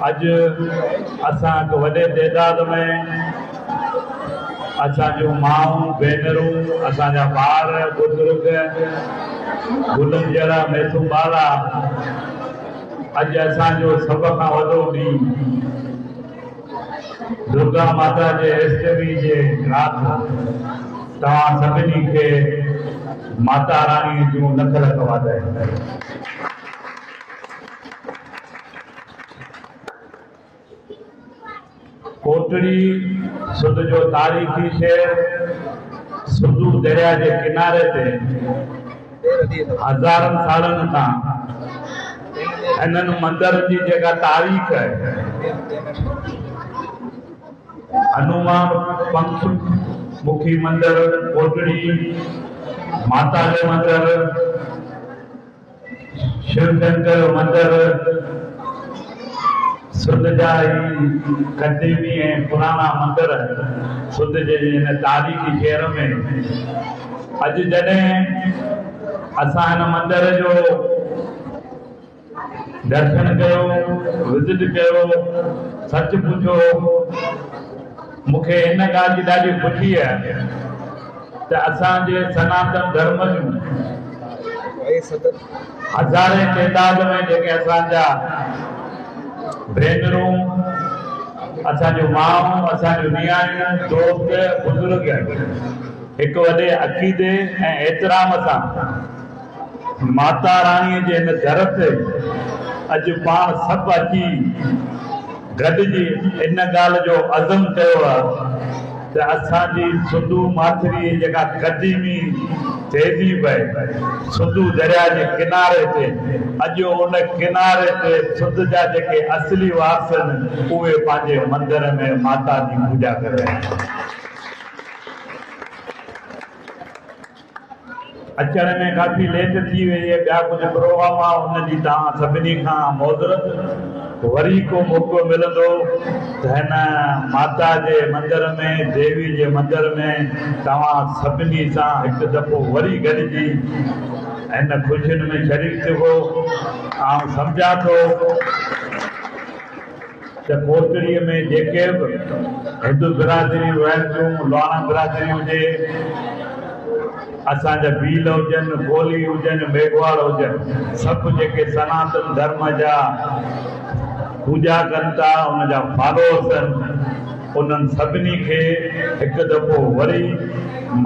अज असां वॾे तइदाद में असांजूं माऊं भेनरूं, असांजा ॿार बुज़ुर्ग, गुलनि जहिड़ा मैसूं ॿारा, अॼु असांजो सभ खां वॾो ॾींहुं दुर्गा माता जे अष्टमी जे राति तव्हां सभिनी खे माता रानी जूं लख लख वाधायूं। कोटड़ी सुध जो तारीख़ी शहर सुधू दरिया के किनारे ते हज़ारनि सालनि खां इन्हनि मंदर जी जेका तारीख़ है, हनुमान पंख मुखी मंदिर कोटड़ी, माता जो मंदिर, शिव शंकर मंदिर, सुध जा कदीमी ऐं पुराना मंदिर सुध जे इन तारीख़ी शहर में अॼु जॾहिं असां हिन मंदिर जो दर्शन कयो, विज़िट कयो, सच पुछो, मूंखे इन ॻाल्हि जी ॾाढी ख़ुशी आहे त असांजे सनातन धर्म जूं हज़ारे तइदाद में जेके असांजा भेनरूं, असांजूं माऊं, असांजूं नियाणियूं, दोस्त, बुज़ुर्ग हिक वॾे अक़ीदे ऐं एतिराम सां माता रानीअ जे हिन दर ते अॼु पाण सभु अची गॾिजी इन ॻाल्हि जो अज़म कयो आहे त असांजी सुधू माथरी जेका क़दीमी तहज़ीब आहे, सुधू दरिया जे किनारे ते, अॼु उन किनारे ते सुध जा जेके असली वास आहिनि उहे पंहिंजे मंदिर में माता जी पूॼा करे रहिया आहिनि। अचण में काफ़ी लेट थी वई आहे, ॿिया कुझु प्रोग्राम आहे, उनजी तव्हां सभिनी खां मोज़रत। वरी को मौक़ो मिलंदो त हिन माता जे मंदिर में, देवी जे मंदिर में तव्हां सभिनी सां हिकु दफ़ो वरी गॾिजी हिन ख़ुशियुनि में शरीक थिबो। ऐं सम्झां थो त कोटड़ीअ में जेके बि हिंदू बिरादरियूं रहनि थियूं, लोहाणा बिरादरी हुजे, असांजा भील हुजनि, कोली हुजनि, मेघवाड़ हुजनि, सभु जेके सनातन धर्म जा पूॼा कनि था, उन जा फॉलोअर्स आहिनि, उन्हनि सभिनी खे हिकु दफ़ो वरी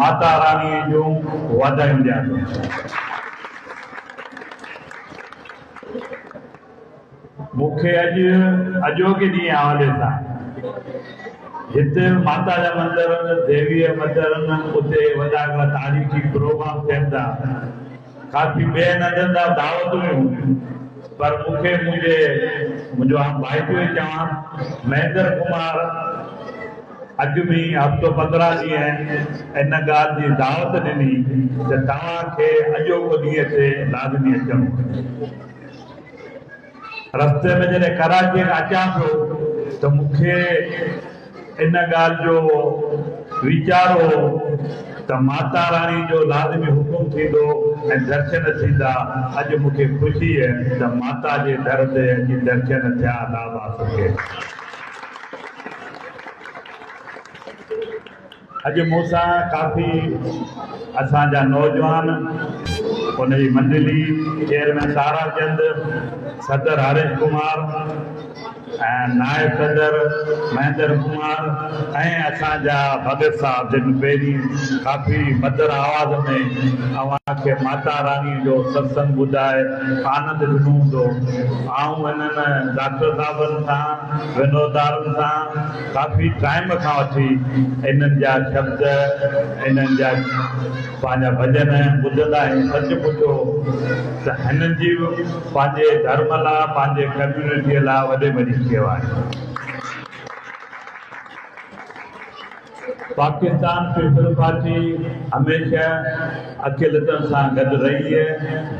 माता रानीअ जूं वाधायूं ॾियां थो। मूंखे अॼोके ॾींहुं हवाले सां जिते माता जा मंदिर आहिनि, देवीअ जा मंदिर आहिनि, उते वॾा वॾा तारीख़ी प्रोग्राम थियनि था, काफ़ी ॿिए हंधनि था दावतूं हुयूं, पर मूंखे मुंहिंजो भाई जो चवां, महेंद्र कुमार अॼु बि हफ़्तो 15 ॾींहं इन ॻाल्हि जी दावत ॾिनी त तव्हांखे अॼोको ॾींहं ते लाज़मी अचणो। रस्ते में जॾहिं कराची अचां पियो त मूंखे इन ॻाल्हि जो वीचार हो त माता रानी जो लाज़मी हुकुम थींदो ऐं दर्शन थींदा। अॼु मूंखे ख़ुशी आहे त माता जे दर ते अॼु दर्शन थिया लाभा सके। अॼु मूंसां काफ़ी असांजा नौजवान, उनजी मंडली चेयरमैन ताराचंद, सदर हरीश कुमार ऐं नायब सदर महेंद्र कुमार ऐं असांजा भगत साहब, जिन पहिरीं काफ़ी मधुर आवाज़ में अव्हांखे माता रानी जो सत्संग ॿुधाए आनंद ॾिनो हूंदो। ऐं हिननि डॉक्टर साहबनि सां, विनोदारनि सां काफ़ी टाइम खां वठी इन्हनि जा शब्द, इन्हनि जा पंहिंजा भॼन ॿुधंदा आहियूं। सच पुछो त हिननि जी पंहिंजे धर्म लाइ, पंहिंजे कम्यूनिटीअ लाइ वॾे वॾी शेवा आहे। पाकिस्तान पीपल्स पार्टी हमेशह अखिलतन सां गॾु रही है,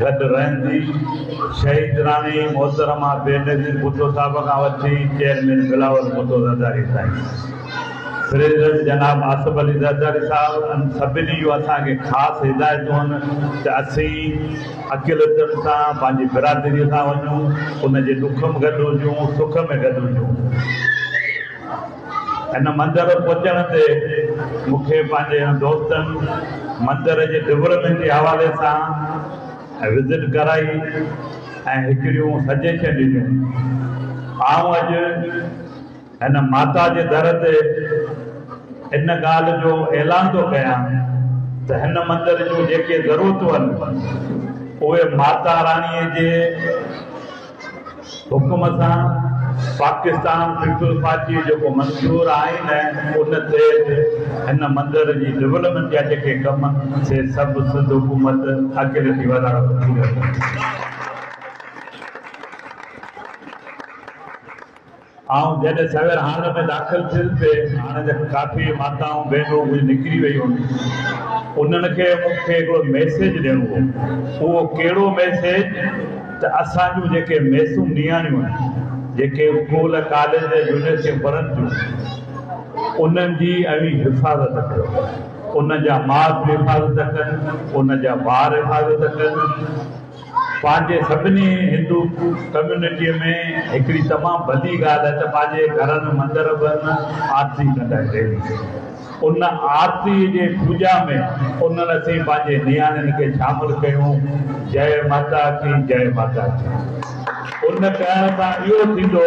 गॾु रहंदी। शहीद राणी मोहतरमा बेनज़ीर भुट्टो साहब खां वठी चेयरमैन बिलावल भुट्टो ज़रदारी ताईं प्रेसिडेंट जनाब आसिफ अली ज़रदारी साहब सभिनी जो असांखे ख़ासि हिदायतूं आहिनि त असीं अकेलतनि सां पंहिंजी बिरादरीअ सां वञूं, उनजे दुख में गॾु हुजूं, सुख में गॾु हुजूं। हिन मंदर पहुचण ते मूंखे पंहिंजे दोस्तनि मंदर जे डेवलपमेंट जे हवाले सां विज़िट कराई ऐं हिकिड़ियूं सजेशन ॾिनियूं। आउं अॼु हिन माता जे दर ते इन ॻाल्हि जो ऐलान थो कयां त हिन मंदर जूं जेके ज़रूरतूं आहिनि उहे माता राणीअ जे हुकुम सां पाकिस्तान पीपल्स पार्टी जेको मंज़ूर आहिनि उन ते हिन मंदर जी डेवलपमेंट जा जेके कम से सभु सिंध हुकूमत अकेले वारा आउं जॾहिं सवेर हाल में दाख़िल थियुसि पे हाणे त काफ़ी माताऊं भेनरूं मुंहिंजी निकिरी वियूं आहिनि। उन्हनि खे मूंखे हिकिड़ो मैसेज ॾियणो हो। उहो कहिड़ो मैसेज त असांजूं जेके मैसूं नियाणियूं आहिनि जेके स्कूल कॉलेज यूनिवर्सिटियूं पढ़नि थियूं उन्हनि जी अवी हिफ़ाज़त कयो, उन जा माउ पीउ हिफ़ाज़त कनि, उन जा ॿार हिफ़ाज़त कनि। पंहिंजे सभिनी हिंदू कम्यूनिटीअ में हिकिड़ी तमामु वॾी ॻाल्हि आहे त पंहिंजे घरनि में मंदर बि आरती कंदा आहिनि। उन आरती जे पूॼा में उन्हनि असीं पंहिंजे नियाणियुनि खे शामिलु कयूं। जय माता की, जय माता की। उन करण सां इहो थींदो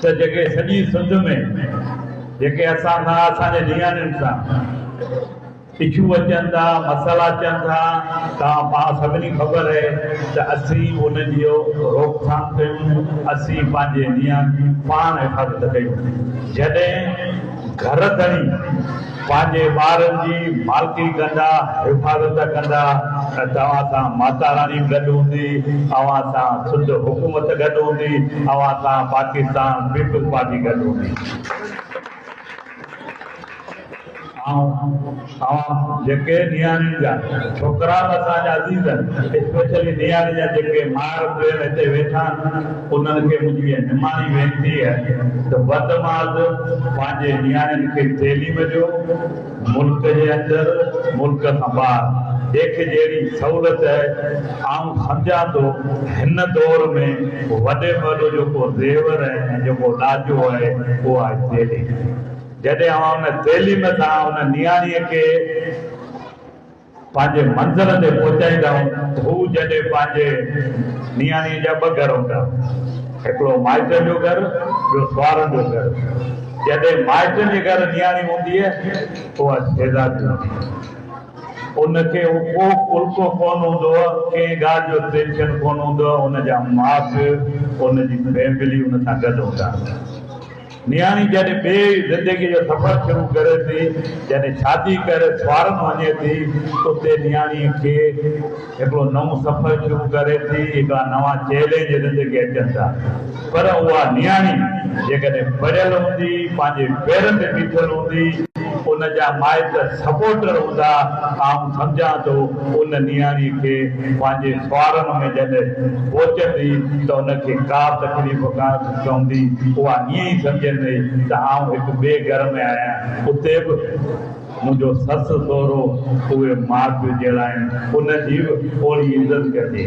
त जेके सॼी सिंध में जेके असां सां असांजे नियाणियुनि सां इशू अचनि था, मसाला अचनि था, तव्हां पाण सभिनी ख़बर आहे त असीं उनजी रोकथाम कयूं, असीं पंहिंजे नियाणी पाण हिफ़ाज़त कयूं। जॾहिं घर धणी पंहिंजे ॿारनि जी मालिकी कंदा, हिफ़ाज़त कंदा त तव्हां सां माता रानी गॾु हूंदी, तव्हां सां सिंध हुकूमत गॾु हूंदी, तव्हां सां पाकिस्तान पीपल्स पार्टी गॾु हूंदी। जेके नियाणी जा छोकिरा असांजा अज़ीज़ आहिनि, स्पेशली नियाणी जा जेके माउ पीउ हिते वेठा आहिनि उन्हनि खे मुंहिंजी निमाणी वेनिती आहे त वधि में वधि पंहिंजे नियाणियुनि खे तइलीम ॾियो। मुल्क जे अंदरि, मुल्क खां ॿाहिरि जंहिंखे जहिड़ी सहूलियत आहे। आउं सम्झां थो हिन दौर में वॾे में वॾो जेको ज़ेवर आहे ऐं जेको ॾाजो आहे उहो आहे तइलीम। जॾहिं हुन तइलीम सां हुन नियाणीअ खे पंहिंजे मंज़िल ते पहुचाईंदा हू जॾहिं पंहिंजे नियाणीअ जा ॿ घर हूंदा, हिकिड़ो माइटनि जो घरु, ॿियो सुवारनि जो घरु। जॾहिं माइटनि जे घर नियाणी हूंदी आहे उहा शहज़ादी हूंदी, उनखे को उल्को कोन हूंदो आहे, कंहिं ॻाल्हि जो टेंशन कोन हूंदो आहे। उनजा माउ पीउ उनजी फैमिली उन सां गॾु हूंदा। नियाणी जॾहिं ॿिए ज़िंदगी जो सफ़र शुरू करे थी, जॾहिं शादी करे सुवारनि वञे थी, उते नियाणीअ खे हिकिड़ो नओं सफ़र शुरू करे थी, हिकिड़ा नवां चैलेंज ज़िंदगी अचनि था। पर उहा नियाणी जेकॾहिं पढ़ियल हूंदी, पंहिंजे पेरनि ते बीठल हूंदी, उनजा माइट सपोर्टर हूंदा, आउं सम्झां थो उन नियाणीअ खे पंहिंजे सुवारनि में जॾहिं पहुचंदी त उनखे का तकलीफ़ कान पवंदी। उहा ईअं ई सम्झंदी त आउं हिकु ॿिए घर में आहियां, उते बि मुंहिंजो ससु सहुरो उहे माउ पीउ जहिड़ा आहिनि, उनजी बि थोरी इज़त कजे।